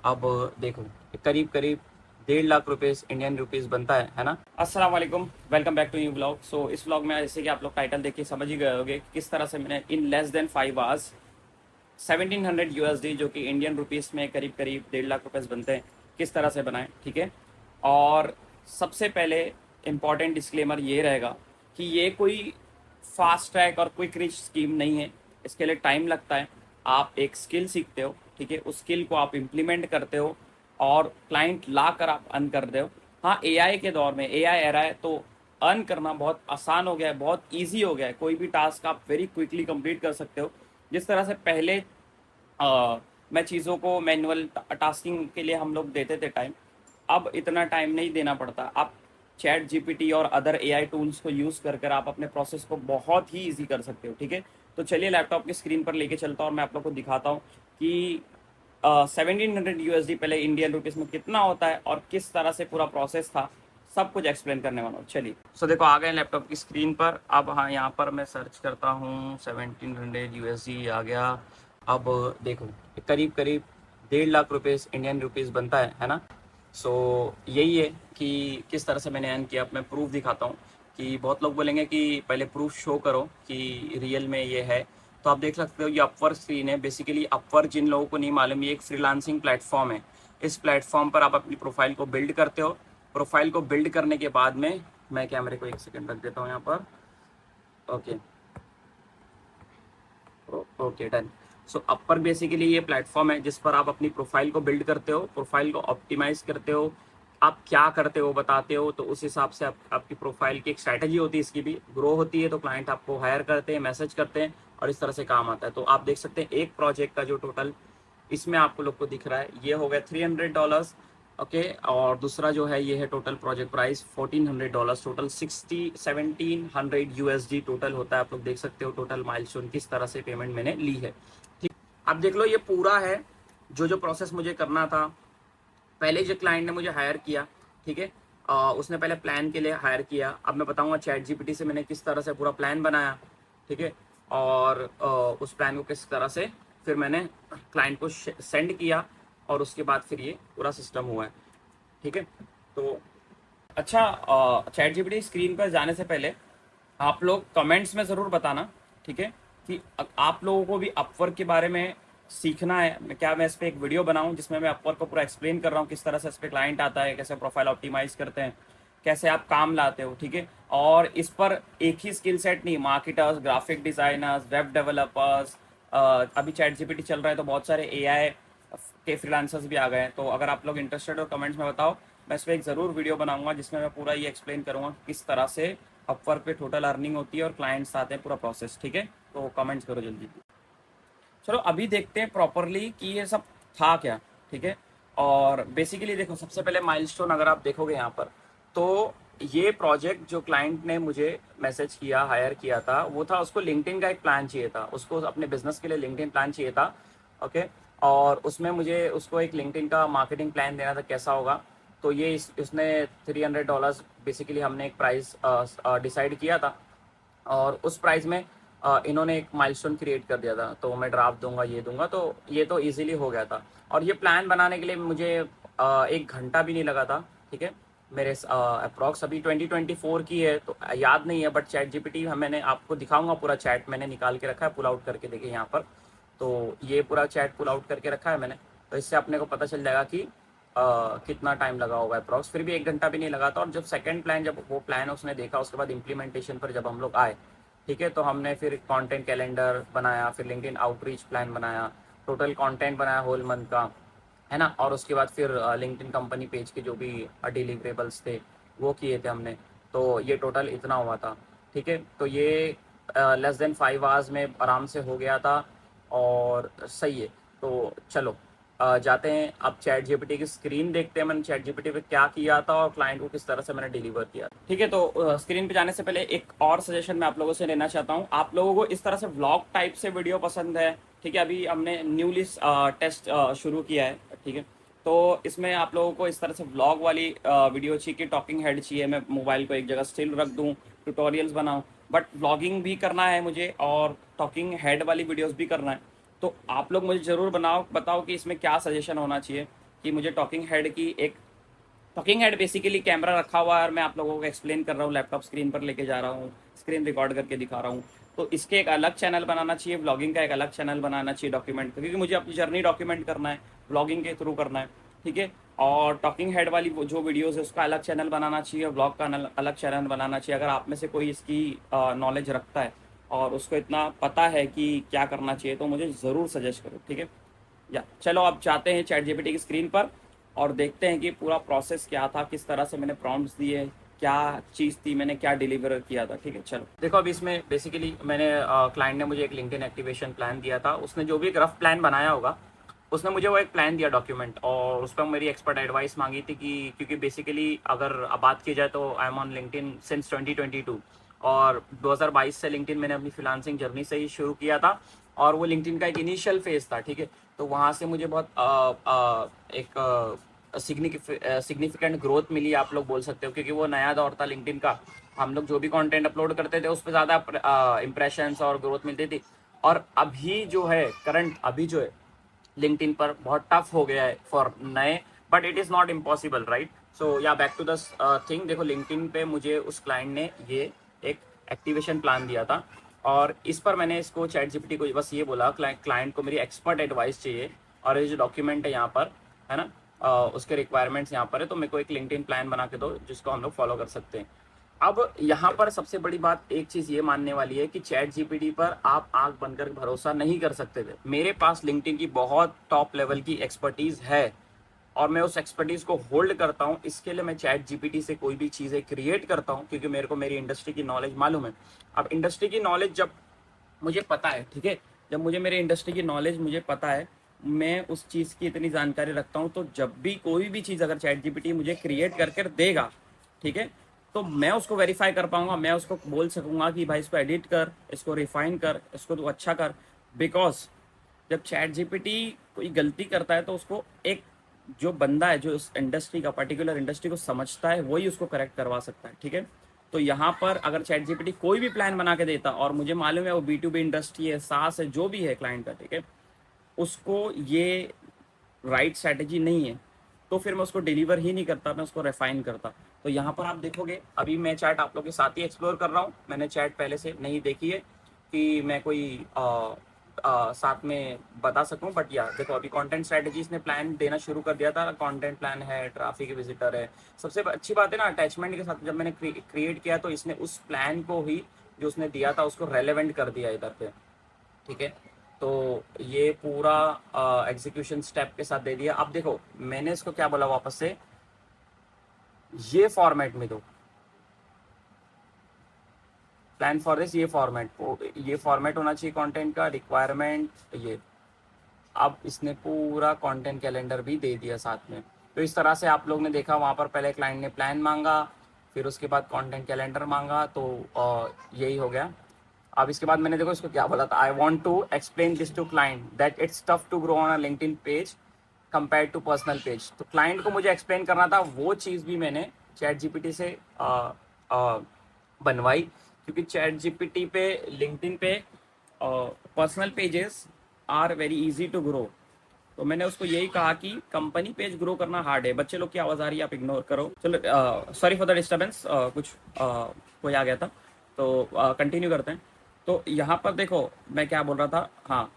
अब देखो, करीब करीब 1.5 लाख रुपए इंडियन रुपीस बनता है ना। अस्सलाम वालेकुम, welcome back to new blog. So इस ब्लॉग में जैसे कि आप लोग टाइटल देख के समझ ही गए होंगे किस तरह से मैंने in less than 5 hours 1700 USD, जो कि इंडियन रुपीस में करीब करीब 1.5 लाख रुपए बनते हैं, किस तरह से बनाएं। ठीक है। और सबसे पहले इम्पॉर्टेंट डिस्क्लेमर ये रहेगा कि ये कोई फास्ट ट्रैक और क्विक रिच स्कीम नहीं है। इसके लिए टाइम लगता है। आप एक स्किल सीखते हो, ठीक है, उस स्किल को आप इम्प्लीमेंट करते हो और क्लाइंट ला कर आप अर्न करते हो। हाँ, एआई के दौर में, एआई एरा है, तो अर्न करना बहुत आसान हो गया है, बहुत इजी हो गया है। कोई भी टास्क आप वेरी क्विकली कंप्लीट कर सकते हो। जिस तरह से पहले मैं चीज़ों को मैनुअल टास्किंग के लिए हम लोग देते थे टाइम, अब इतना टाइम नहीं देना पड़ता। आप चैट जीपीटी और अदर एआई टूल्स को यूज़ कर कर आप अपने प्रोसेस को बहुत ही इजी कर सकते हो। ठीक है। तो चलिए लैपटॉप की स्क्रीन पर लेके चलता हूँ और मैं आप लोग को दिखाता हूँ कि 1700 USD पहले इंडियन रुपीज़ में कितना होता है और किस तरह से पूरा प्रोसेस था, सब कुछ एक्सप्लेन करने वाला हूँ। चलिए, सो देखो आ गए लैपटॉप की स्क्रीन पर। अब हाँ, यहाँ पर मैं सर्च करता हूँ, 1700 USD आ गया। अब देखो, करीब करीब 1.5 लाख रुपए इंडियन रुपीज़ बनता है ना। सो यही है कि किस तरह से मैंने अर्न किया। अब मैं प्रूफ दिखाता हूँ कि बहुत लोग बोलेंगे कि पहले प्रूफ शो करो कि रियल में ये है। तो आप देख सकते हो, ये अपवर्क स्क्रीन है। बेसिकली अपवर्क, जिन लोगों को नहीं मालूम, ये एक फ्रीलांसिंग प्लेटफॉर्म है। इस प्लेटफॉर्म पर आप अपनी प्रोफाइल को बिल्ड करते हो। प्रोफाइल को बिल्ड करने के बाद में, मैं कैमरे को एक सेकंड रख देता हूँ यहाँ पर। Okay okay, done. So Upwork basically ये प्लेटफॉर्म है जिस पर आप अपनी प्रोफाइल को बिल्ड करते हो, प्रोफाइल को ऑप्टिमाइज करते हो। आप क्या करते हो बताते हो, तो उस हिसाब से आपकी प्रोफाइल की एक स्ट्रैटेजी होती है, इसकी भी ग्रो होती है। तो क्लाइंट आपको हायर करते हैं, मैसेज करते हैं और इस तरह से काम आता है। तो आप देख सकते हैं एक प्रोजेक्ट का जो टोटल इसमें आपको लोग को दिख रहा है, ये हो गया $300। ओके। और दूसरा जो है, ये है total project price $1400। Total 1700 USD total होता है। आप लोग देख सकते हो टोटल माइलस्टोन किस तरह से पेमेंट मैंने ली है। ठीक, आप देख लो, ये पूरा है जो जो प्रोसेस मुझे करना था। पहले जो क्लाइंट ने मुझे हायर किया, ठीक है, उसने पहले प्लान के लिए हायर किया। अब मैं बताऊंगा चैट जीपीटी से मैंने किस तरह से पूरा प्लान बनाया, ठीक है, और उस प्लान को किस तरह से फिर मैंने क्लाइंट को सेंड किया और उसके बाद फिर ये पूरा सिस्टम हुआ है। ठीक है। तो अच्छा, चैट जीपीटी स्क्रीन पर जाने से पहले आप लोग कमेंट्स में ज़रूर बताना, ठीक है, कि आप लोगों को भी अपवर्क के बारे में सीखना है। क्या मैं इस पर एक वीडियो बनाऊं जिसमें मैं अपवर्क को पूरा एक्सप्लेन कर रहा हूं, किस तरह से इस पर क्लाइंट आता है, कैसे प्रोफाइल ऑप्टिमाइज करते हैं, कैसे आप काम लाते हो। ठीक है। और इस पर एक ही स्किल सेट नहीं, marketers, graphic designers, web developers, अभी चैट जीपीटी चल रहा है तो बहुत सारे एआई के फ्रीलांसर्स भी आ गए हैं। तो अगर आप लोग इंटरेस्टेड हो, कमेंट्स में बताओ। मैं इस पर एक ज़रूर वीडियो बनाऊंगा जिसमें मैं पूरा ये एक्सप्लेन करूंगा किस तरह से अपवर्क पे टोटल अर्निंग होती है और क्लाइंट्स आते हैं, पूरा प्रोसेस। ठीक है। तो कमेंट्स करो जल्दी। चलो अभी देखते हैं प्रॉपरली कि ये सब था क्या। ठीक है। और बेसिकली देखो, सबसे पहले माइलस्टोन अगर आप देखोगे यहाँ पर, तो ये प्रोजेक्ट जो क्लाइंट ने मुझे मैसेज किया, हायर किया था, वो था, उसको लिंक्डइन का एक प्लान चाहिए था, उसको अपने बिजनेस के लिए लिंक्डइन प्लान चाहिए था। ओके। और उसमें मुझे उसको एक लिंक्डइन का मार्केटिंग प्लान देना था, कैसा होगा। तो ये उसने $300 बेसिकली, हमने एक प्राइस डिसाइड किया था और उस प्राइस में इन्होंने एक माइलस्टोन क्रिएट कर दिया था। तो मैं ड्राफ्ट दूंगा, ये दूंगा, तो ये तो इजीली हो गया था। और ये प्लान बनाने के लिए मुझे 1 घंटा भी नहीं लगा था। ठीक है। मेरे अप्रॉक्स अभी 2024 की है तो याद नहीं है, बट चैट जीपीटी मैंने आपको दिखाऊंगा, पूरा चैट मैंने निकाल के रखा है, पुल आउट करके देखिए यहाँ पर। तो ये पूरा चैट पुल आउट करके रखा है मैंने, तो इससे अपने को पता चल जाएगा कि कितना टाइम लगा होगा अप्रॉक्स। फिर भी 1 घंटा भी नहीं लगा था। और जब सेकंड प्लान, जब वो प्लान उसने देखा, उसके बाद इम्प्लीमेंटेशन पर जब हम लोग आए, ठीक है, तो हमने फिर कंटेंट कैलेंडर बनाया, फिर लिंक्डइन आउटरीच प्लान बनाया, टोटल कंटेंट बनाया होल मंथ का, है ना। और उसके बाद फिर लिंक्डइन कंपनी पेज के जो भी डिलीवरेबल्स थे वो किए थे हमने। तो ये टोटल इतना हुआ था। ठीक है। तो ये लेस देन 5 आवर्स में आराम से हो गया था और सही है। तो चलो जाते हैं अब चैट जीपीटी की स्क्रीन देखते हैं, मैंने चैट जीपीटी पे क्या किया था और क्लाइंट को किस तरह से मैंने डिलीवर किया। ठीक है। तो स्क्रीन पे जाने से पहले एक और सजेशन मैं आप लोगों से लेना चाहता हूँ। आप लोगों को इस तरह से व्लॉग टाइप से वीडियो पसंद है, ठीक है, अभी हमने न्यूली टेस्ट शुरू किया है, ठीक है, तो इसमें आप लोगों को इस तरह से व्लॉग वाली वीडियो चाहिए कि टॉकिंग हेड चाहिए, मैं मोबाइल को एक जगह स्टिल रख दूँ, ट्यूटोरियल्स बनाऊँ, बट व्लॉगिंग भी करना है मुझे और टॉकिंग हेड वाली वीडियोस भी करना है। तो आप लोग मुझे ज़रूर बताओ कि इसमें क्या सजेशन होना चाहिए। कि मुझे टॉकिंग हेड बेसिकली कैमरा रखा हुआ है और मैं आप लोगों को एक्सप्लेन कर रहा हूँ, लैपटॉप स्क्रीन पर लेके जा रहा हूँ, स्क्रीन रिकॉर्ड करके दिखा रहा हूँ। तो इसके एक अलग चैनल बनाना चाहिए, व्लॉगिंग का एक अलग चैनल बनाना चाहिए डॉक्यूमेंट, क्योंकि मुझे अपनी जर्नी डॉक्यूमेंट करना है, व्लॉगिंग के थ्रू करना है, ठीक है। और टॉकिंग हेड वाली जो वीडियोस है उसका अलग चैनल बनाना चाहिए, व्लॉग का अलग चैनल बनाना चाहिए। अगर आप में से कोई इसकी नॉलेज रखता है और उसको इतना पता है कि क्या करना चाहिए तो मुझे ज़रूर सजेस्ट करो, ठीक है। या चलो अब जाते हैं चैट जीपीटी की स्क्रीन पर और देखते हैं कि पूरा प्रोसेस क्या था, किस तरह से मैंने प्रॉम्प्ट्स दिए, क्या चीज़ थी, मैंने क्या डिलीवर किया था, ठीक है। चलो देखो, अब इसमें बेसिकली मैंने क्लाइंट ने मुझे एक लिंक्डइन एक्टिवेशन प्लान दिया था, उसने जो भी एक रफ प्लान बनाया होगा उसने मुझे वो एक प्लान दिया डॉक्यूमेंट, और उस पर मेरी एक्सपर्ट एडवाइस मांगी थी कि क्योंकि बेसिकली अगर अब बात की जाए तो I am on LinkedIn since 2022, और 2022 से लिंक्डइन मैंने अपनी फ्रीलांसिंग जर्नी से ही शुरू किया था, और वो लिंक्डइन का एक इनिशियल फेज था, ठीक है। तो वहाँ से मुझे बहुत एक सिग्निफिकेंट ग्रोथ मिली, आप लोग बोल सकते हो, क्योंकि वो नया दौर था लिंक्डइन का। हम लोग जो भी कंटेंट अपलोड करते थे उस पर ज़्यादा इंप्रेशंस और ग्रोथ मिलती थी। और अभी जो है करंट, अभी जो है लिंक्डइन पर बहुत टफ हो गया है फॉर नए, but it is not impossible, right. So yeah back to the thing, देखो लिंक्डइन पे मुझे उस क्लाइंट ने ये एक एक्टिवेशन प्लान दिया था, और इस पर मैंने इसको चैट जीपीटी को बस ये बोला, क्लाइंट को मेरी एक्सपर्ट एडवाइस चाहिए, और ये जो डॉक्यूमेंट है यहाँ पर, है ना, उसके रिक्वायरमेंट्स यहाँ पर है, तो मेरे को एक लिंक्डइन प्लान बना के दो जिसको हम लोग फॉलो कर सकते हैं। अब यहाँ पर सबसे बड़ी बात एक चीज ये मानने वाली है कि चैट जीपीटी पर आप आंख बंद कर भरोसा नहीं कर सकते थे। मेरे पास लिंक्डइन की बहुत टॉप लेवल की एक्सपर्टीज है, और मैं उस एक्सपर्टीज को होल्ड करता हूँ, इसके लिए मैं चैट जीपीटी से कोई भी चीजें क्रिएट करता हूँ, क्योंकि मेरे को मेरी इंडस्ट्री की नॉलेज मालूम है। अब इंडस्ट्री की नॉलेज जब मुझे पता है, ठीक है, जब मुझे मेरी इंडस्ट्री की नॉलेज मुझे पता है, मैं उस चीज़ की इतनी जानकारी रखता हूँ, तो जब भी कोई भी चीज़ अगर चैट जीपीटी मुझे क्रिएट करके देगा, ठीक है, तो मैं उसको वेरीफाई कर पाऊंगा, मैं उसको बोल सकूंगा कि भाई इसको एडिट कर, इसको रिफाइन कर, इसको तो अच्छा कर। बिकॉज जब चैट जीपीटी कोई गलती करता है तो उसको एक जो बंदा है जो उस इंडस्ट्री का, पर्टिकुलर इंडस्ट्री को समझता है, वही उसको करेक्ट करवा सकता है, ठीक है। तो यहाँ पर अगर चैट जीपीटी कोई भी प्लान बना के देता, और मुझे मालूम है वो B2B इंडस्ट्री है, सास है, जो भी है क्लाइंट का, ठीक है, उसको ये राइट स्ट्रैटेजी नहीं है, तो फिर मैं उसको डिलीवर ही नहीं करता, मैं उसको रिफाइन करता। तो यहाँ पर आप देखोगे, अभी मैं चैट आप लोग के साथ ही एक्सप्लोर कर रहा हूँ, मैंने चैट पहले से नहीं देखी है कि मैं कोई साथ में बता सकूं, बट या देखो अभी कंटेंट स्ट्रेटजीज ने प्लान देना शुरू कर दिया था, कंटेंट प्लान है, ट्रैफिक विजिटर है। सबसे अच्छी बात है ना, अटैचमेंट के साथ जब मैंने क्रिएट किया तो इसने उस प्लान को ही जो उसने दिया था उसको रेलेवेंट कर दिया इधर पे, ठीक है। तो ये पूरा एग्जीक्यूशन स्टेप के साथ दे दिया। अब देखो मैंने इसको क्या बोला वापस से, ये फॉर्मेट में दो, प्लान फॉर दिस, ये फॉर्मेट होना चाहिए कंटेंट का, रिक्वायरमेंट ये। अब इसने पूरा कंटेंट कैलेंडर भी दे दिया साथ में। तो इस तरह से आप लोग ने देखा, वहाँ पर पहले क्लाइंट ने प्लान मांगा, फिर उसके बाद कंटेंट कैलेंडर मांगा, तो यही हो गया। अब इसके बाद मैंने देखो इसको क्या बोला था, I want to explain this to client that it's tough to grow on a LinkedIn page compare to personal page. तो क्लाइंट को मुझे एक्सप्लेन करना था, वो चीज़ भी मैंने चैट जीपीटी से बनवाई, क्योंकि चैट जीपीटी पे, लिंक्डइन पे personal pages are very easy to grow. तो मैंने उसको यही कहा कि कंपनी पेज ग्रो करना हार्ड है। बच्चे लोग की आवाज़ आ रही है, आप इग्नोर करो। चलो सॉरी फॉर द डिस्टर्बेंस, कुछ कोई आ गया था, तो कंटिन्यू करते हैं। तो यहाँ पर देखो मैं क्या बोल रहा था, हाँ,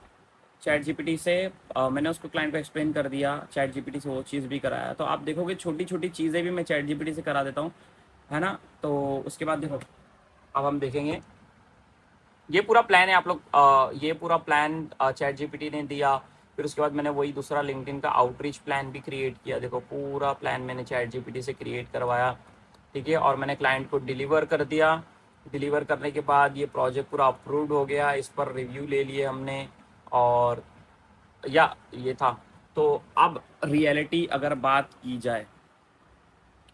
चैट जीपीटी से मैंने उसको क्लाइंट को एक्सप्लेन कर दिया, चैट जीपीटी से वो चीज़ भी कराया। तो आप देखोगे छोटी छोटी चीज़ें भी मैं चैट जीपीटी से करा देता हूँ, है ना। तो उसके बाद देखो अब हम देखेंगे, ये पूरा प्लान है आप लोग, ये पूरा प्लान चैट जीपीटी ने दिया। फिर उसके बाद मैंने वही दूसरा लिंक्डइन का आउटरीच प्लान भी क्रिएट किया। देखो पूरा प्लान मैंने चैट जीपीटी से क्रिएट करवाया, ठीक है, और मैंने क्लाइंट को डिलीवर कर दिया। डिलीवर करने के बाद ये प्रोजेक्ट पूरा अप्रूव्ड हो गया, इस पर रिव्यू ले लिए हमने, और या ये था। तो अब रियलिटी अगर बात की जाए,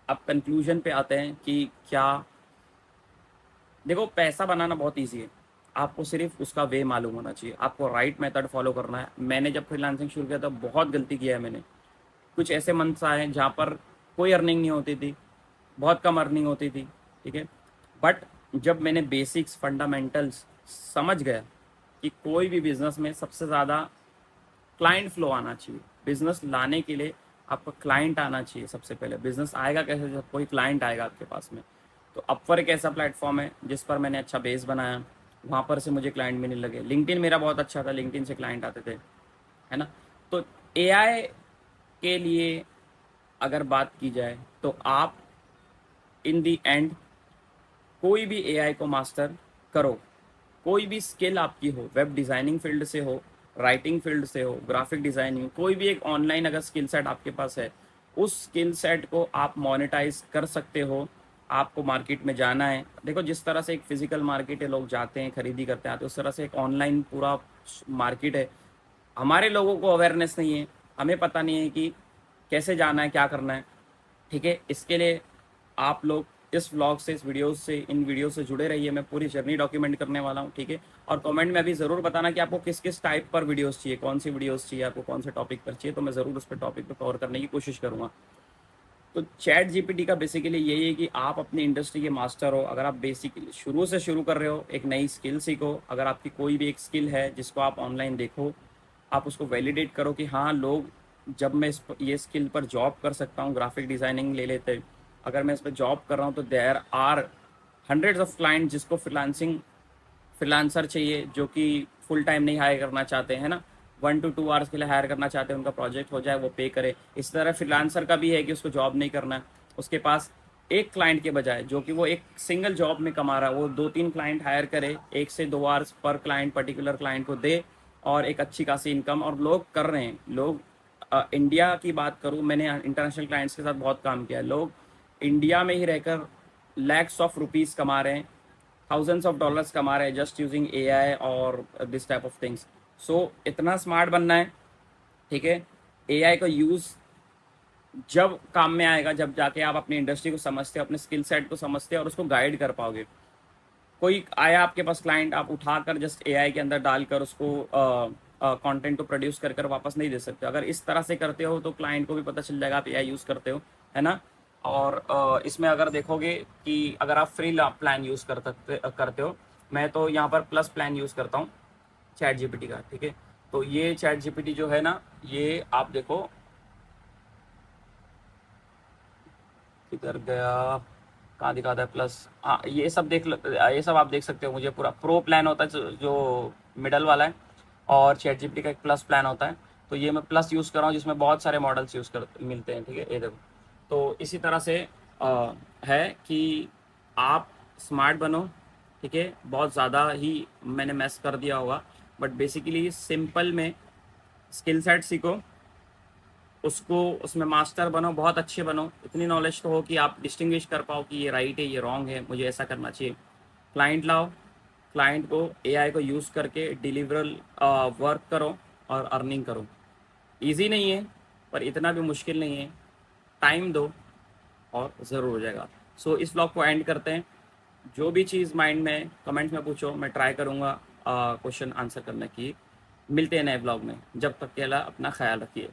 अब कंक्लूजन पे आते हैं कि क्या, देखो पैसा बनाना बहुत ईजी है, आपको सिर्फ उसका वे मालूम होना चाहिए, आपको राइट मेथड फॉलो करना है। मैंने जब फ्रीलांसिंग शुरू किया था बहुत गलती किया है मैंने। कुछ ऐसे मंथ्स आए जहाँ पर कोई अर्निंग नहीं होती थी, बहुत कम अर्निंग होती थी, ठीक है। बट जब मैंने बेसिक्स फंडामेंटल्स समझ गया कि कोई भी बिजनेस में सबसे ज़्यादा क्लाइंट फ्लो आना चाहिए, बिजनेस लाने के लिए आपका क्लाइंट आना चाहिए सबसे पहले। बिजनेस आएगा कैसे? जब कोई क्लाइंट आएगा आपके पास में। तो अपवर्क ऐसा प्लेटफॉर्म है जिस पर मैंने अच्छा बेस बनाया, वहाँ पर से मुझे क्लाइंट मिलने लगे। लिंक्डइन मेरा बहुत अच्छा था, लिंक्डइन से क्लाइंट आते थे, है ना। तो एआई के लिए अगर बात की जाए तो आप इन दी एंड कोई भी एआई को मास्टर करो। कोई भी स्किल आपकी हो, वेब डिज़ाइनिंग फील्ड से हो, राइटिंग फील्ड से हो, ग्राफिक डिज़ाइनिंग, कोई भी एक ऑनलाइन अगर स्किल सेट आपके पास है, उस स्किल सेट को आप मोनेटाइज कर सकते हो। आपको मार्केट में जाना है। देखो, जिस तरह से एक फिजिकल मार्केट है, लोग जाते हैं खरीदी करते हैं, तो उस तरह से एक ऑनलाइन पूरा मार्केट है। हमारे लोगों को अवेयरनेस नहीं है, हमें पता नहीं है कि कैसे जाना है, क्या करना है। ठीक है, इसके लिए आप लोग इस व्लॉग से, इस वीडियोस से, इन वीडियो से जुड़े रहिए। मैं पूरी जर्नी डॉक्यूमेंट करने वाला हूँ। ठीक है, और कमेंट में अभी ज़रूर बताना कि आपको किस किस टाइप पर वीडियोस चाहिए, कौन सी वीडियोस चाहिए, आपको कौन से टॉपिक पर चाहिए, तो मैं ज़रूर उस पर टॉपिक पर कवर करने की कोशिश करूँगा। तो चैट जीपीटी का बेसिकली यही है कि आप अपनी इंडस्ट्री के मास्टर हो। अगर आप बेसिकली शुरू से शुरू कर रहे हो, एक नई स्किल सीखो। अगर आपकी कोई भी एक स्किल है जिसको आप ऑनलाइन देखो, आप उसको वैलिडेट करो कि हाँ, लोग, जब मैं ये स्किल पर जॉब कर सकता हूँ, ग्राफिक डिज़ाइनिंग ले लेते हैं, अगर मैं इस पर जॉब कर रहा हूँ तो there are hundreds of client जिसको फ्रीलांसर चाहिए, जो कि फुल टाइम नहीं हायर करना चाहते हैं ना, 1 to 2 आवर्स के लिए हायर करना चाहते हैं, उनका प्रोजेक्ट हो जाए, वो पे करे। इस तरह फ्रीलांसर का भी है कि उसको जॉब नहीं करना है, उसके पास एक क्लाइंट के बजाय, जो कि वो एक सिंगल जॉब में कमा रहा है, वो 2-3 क्लाइंट हायर करे, 1 से 2 hours per client, particular client को दे, और एक अच्छी खासी इनकम। और लोग कर रहे हैं। लोग इंडिया की बात करूँ, मैंने इंटरनेशनल क्लाइंट्स के साथ बहुत काम किया है। लोग इंडिया में ही रहकर लैक्स ऑफ रुपीज़ कमा रहे हैं, थाउजेंड्स ऑफ डॉलर्स कमा रहे हैं, जस्ट यूजिंग एआई और दिस टाइप ऑफ थिंग्स। सो इतना स्मार्ट बनना है। ठीक है, एआई का यूज़ जब काम में आएगा, जब जाके आप अपनी इंडस्ट्री को समझते हो, अपने स्किल सेट को समझते हो और उसको गाइड कर पाओगे। कोई आया आपके पास क्लाइंट, आप उठाकर जस्ट एआई के अंदर डालकर उसको कंटेंट को प्रोड्यूस कर कर वापस नहीं दे सकते। अगर इस तरह से करते हो तो क्लाइंट को भी पता चल जाएगा आप एआई यूज़ करते हो, है ना। और इसमें अगर देखोगे कि अगर आप फ्री प्लान यूज़ करते हो, मैं तो यहाँ पर प्लस प्लान यूज़ करता हूँ चैट जीपीटी का। ठीक है, तो ये चैट जीपीटी जो है ना, ये आप देखो किधर गया, कहाँ दिखाता है प्लस। हाँ, ये सब ये सब आप देख सकते हो। मुझे पूरा प्रो प्लान होता है जो मिडल वाला है, और चैट जीपीटी का एक प्लस प्लान होता है। तो ये मैं प्लस यूज़ कर रहा हूँ, जिसमें बहुत सारे मॉडल्स यूज़ कर मिलते हैं। ठीक है, ये देखो। तो इसी तरह से है कि आप स्मार्ट बनो। ठीक है, बहुत ज़्यादा ही मैंने मैस कर दिया होगा, बट बेसिकली सिंपल में स्किल सेट सीखो, उसको उसमें मास्टर बनो, बहुत अच्छे बनो। इतनी नॉलेज तो हो कि आप डिस्टिंग्विश कर पाओ कि ये राइट है, ये रॉन्ग है, मुझे ऐसा करना चाहिए। क्लाइंट लाओ, क्लाइंट को एआई को यूज़ करके डिलीवरल वर्क करो और अर्निंग करो। इजी नहीं है, पर इतना भी मुश्किल नहीं है। टाइम दो और ज़रूर हो जाएगा। सो इस व्लॉग को एंड करते हैं। जो भी चीज़ माइंड में कमेंट्स में पूछो, मैं ट्राई करूँगा क्वेश्चन आंसर करने की। मिलते हैं नए व्लॉग में, जब तक के लिए अपना ख्याल रखिए।